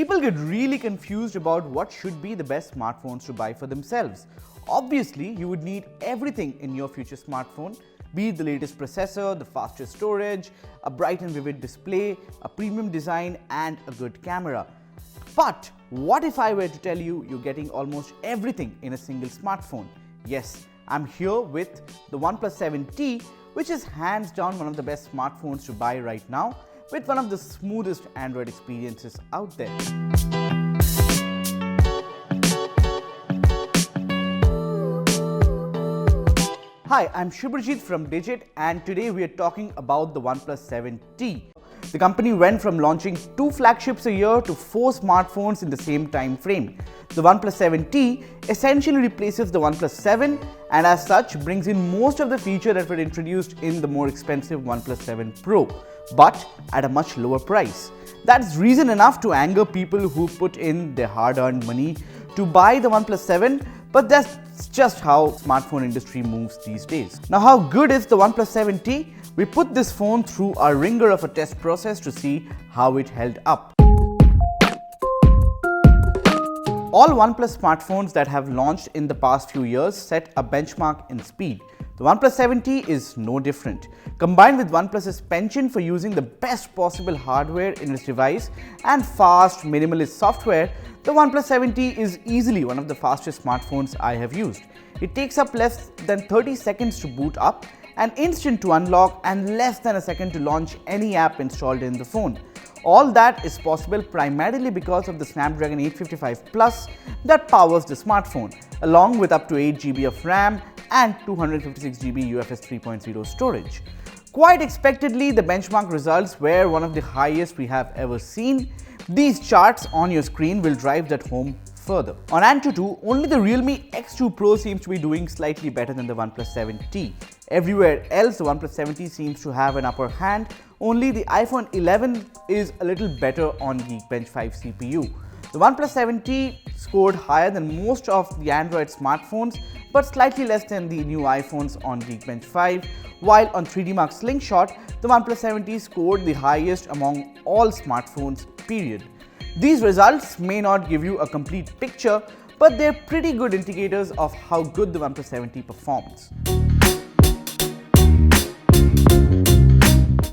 People get really confused about what should be the best smartphones to buy for themselves. Obviously, you would need everything in your future smartphone, be it the latest processor, the fastest storage, a bright and vivid display, a premium design, and a good camera. But what if I were to tell you you're getting almost everything in a single smartphone? Yes, I'm here with the OnePlus 7T, which is hands down one of the best smartphones to buy right now, with one of the smoothest Android experiences out there. Hi, I'm Shubhrajit from Digit, and today we are talking about the OnePlus 7T. The company went from launching 2 flagships a year to 4 smartphones in the same time frame. The OnePlus 7T essentially replaces the OnePlus 7 and as such brings in most of the features that were introduced in the more expensive OnePlus 7 Pro, but at a much lower price. That's reason enough to anger people who put in their hard-earned money to buy the OnePlus 7, but that's just how smartphone industry moves these days. Now, how good is the OnePlus 7T? We put this phone through a ringer of a test process to see how it held up. All OnePlus smartphones that have launched in the past few years set a benchmark in speed. The OnePlus 7T is no different. Combined with OnePlus's penchant for using the best possible hardware in its device and fast, minimalist software, the OnePlus 7T is easily one of the fastest smartphones I have used. It takes up less than 30 seconds to boot up, an instant to unlock, and less than a second to launch any app installed in the phone. All that is possible primarily because of the Snapdragon 855 Plus that powers the smartphone, along with up to 8 GB of RAM and 256 GB UFS 3.0 storage. Quite expectedly, the benchmark results were one of the highest we have ever seen. These charts on your screen will drive that home further. On Antutu, only the Realme X2 Pro seems to be doing slightly better than the OnePlus 7T. Everywhere else, the OnePlus 7T seems to have an upper hand. Only the iPhone 11 is a little better on Geekbench 5 CPU. The OnePlus 7T scored higher than most of the Android smartphones, but slightly less than the new iPhones on Geekbench 5, while on 3D Mark Slingshot, the OnePlus 7T scored the highest among all smartphones, period. These results may not give you a complete picture, but they're pretty good indicators of how good the OnePlus 7T performs.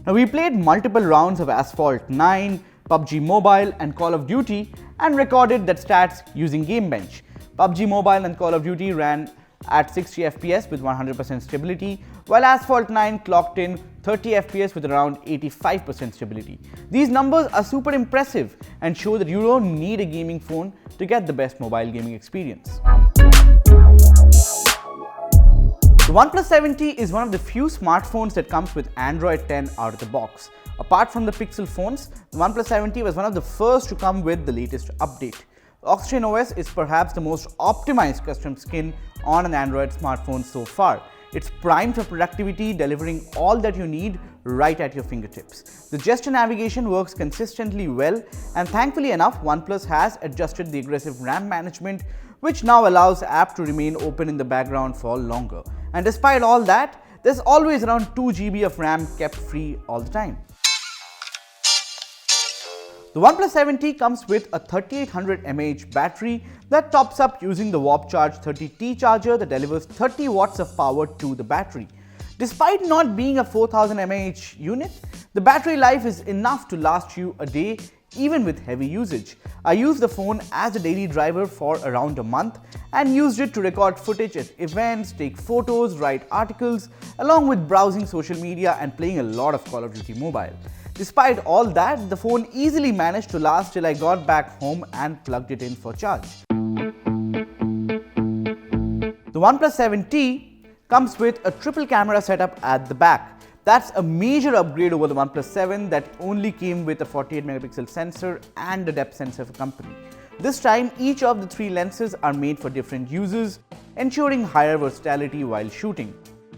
Now, we played multiple rounds of Asphalt 9, PUBG Mobile and Call of Duty and recorded that stats using Gamebench. PUBG Mobile and Call of Duty ran at 60 FPS with 100% stability, while Asphalt 9 clocked in 30 FPS with around 85% stability. These numbers are super impressive and show that you don't need a gaming phone to get the best mobile gaming experience. The OnePlus 7T is one of the few smartphones that comes with Android 10 out of the box. Apart from the Pixel phones, the OnePlus 7T was one of the first to come with the latest update. Oxygen OS is perhaps the most optimized custom skin on an Android smartphone so far. It's primed for productivity, delivering all that you need right at your fingertips. The gesture navigation works consistently well, and thankfully enough, OnePlus has adjusted the aggressive RAM management, which now allows apps to remain open in the background for longer. And despite all that, there's always around 2 GB of RAM kept free all the time. The OnePlus 7T comes with a 3800 mAh battery that tops up using the Warp Charge 30T charger that delivers 30 watts of power to the battery. Despite not being a 4000 mAh unit, the battery life is enough to last you a day even with heavy usage. I used the phone as a daily driver for around a month and used it to record footage at events, take photos, write articles, along with browsing social media and playing a lot of Call of Duty Mobile. Despite all that, the phone easily managed to last till I got back home and plugged it in for charge. The OnePlus 7T comes with a triple camera setup at the back. That's a major upgrade over the OnePlus 7 that only came with a 48 megapixel sensor and a depth sensor for company. This time, each of the 3 lenses are made for different uses, ensuring higher versatility while shooting.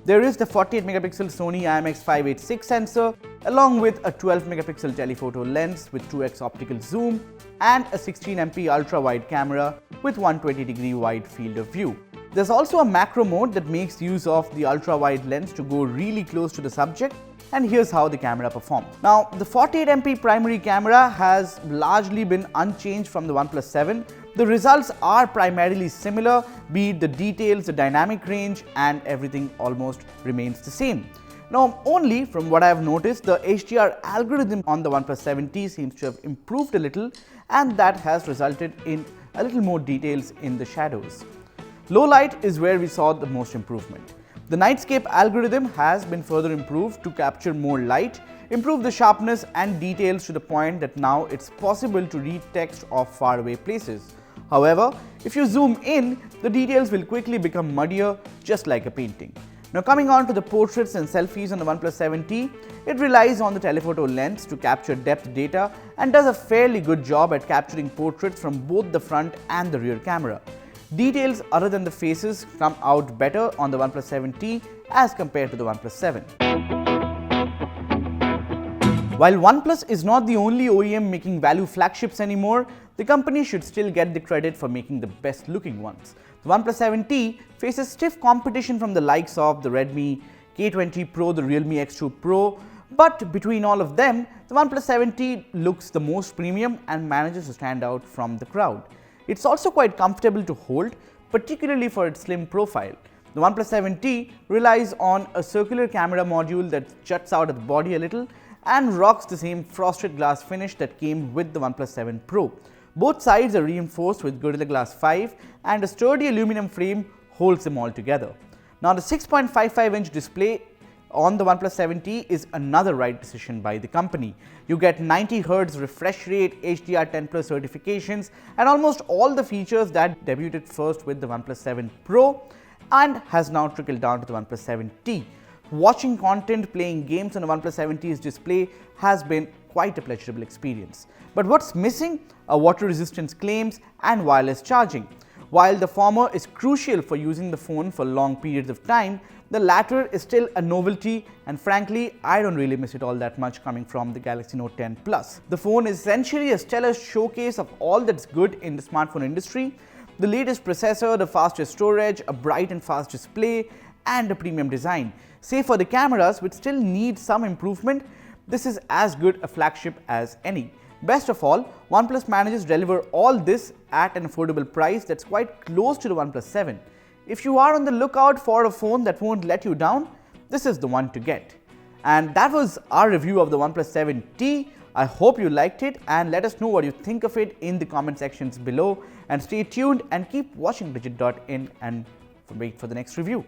There is the 48 megapixel Sony IMX586 sensor, along with a 12 megapixel telephoto lens with 2x optical zoom and a 16MP ultra-wide camera with 120-degree wide field of view. There's also a macro mode that makes use of the ultra-wide lens to go really close to the subject and here's how the camera performed. Now, the 48MP primary camera has largely been unchanged from the OnePlus 7. The results are primarily similar, be it the details, the dynamic range, and everything almost remains the same. Now, only from what I have noticed, the HDR algorithm on the OnePlus 7T seems to have improved a little, and that has resulted in a little more details in the shadows. Low light is where we saw the most improvement. The Nightscape algorithm has been further improved to capture more light, improve the sharpness and details to the point that now it's possible to read text of faraway places. However, if you zoom in, the details will quickly become muddier, just like a painting. Now, coming on to the portraits and selfies on the OnePlus 7T, it relies on the telephoto lens to capture depth data and does a fairly good job at capturing portraits from both the front and the rear camera. Details other than the faces come out better on the OnePlus 7T as compared to the OnePlus 7. While OnePlus is not the only OEM making value flagships anymore, the company should still get the credit for making the best looking ones. The OnePlus 7T faces stiff competition from the likes of the Redmi K20 Pro, the Realme X2 Pro, but between all of them, the OnePlus 7T looks the most premium and manages to stand out from the crowd. It's also quite comfortable to hold, particularly for its slim profile. The OnePlus 7T relies on a circular camera module that juts out at the body a little and rocks the same frosted glass finish that came with the OnePlus 7 Pro. Both sides are reinforced with Gorilla Glass 5 and a sturdy aluminum frame holds them all together. Now, the 6.55-inch display on the OnePlus 7T is another right decision by the company. You get 90Hz refresh rate, HDR10+ certifications, and almost all the features that debuted first with the OnePlus 7 Pro and has now trickled down to the OnePlus 7T. Watching content, playing games on the OnePlus 7T's display has been quite a pleasurable experience. But what's missing are water resistance claims and wireless charging. While the former is crucial for using the phone for long periods of time, the latter is still a novelty, and frankly, I don't really miss it all that much coming from the Galaxy Note 10 Plus. The phone is essentially a stellar showcase of all that's good in the smartphone industry. The latest processor, the fastest storage, a bright and fast display, and a premium design. Save for the cameras, which still need some improvement, this is as good a flagship as any. Best of all, OnePlus manages to deliver all this at an affordable price that's quite close to the OnePlus 7. If you are on the lookout for a phone that won't let you down, this is the one to get. And that was our review of the OnePlus 7T. I hope you liked it, and let us know what you think of it in the comment sections below. And stay tuned and keep watching Digit.in and wait for the next review.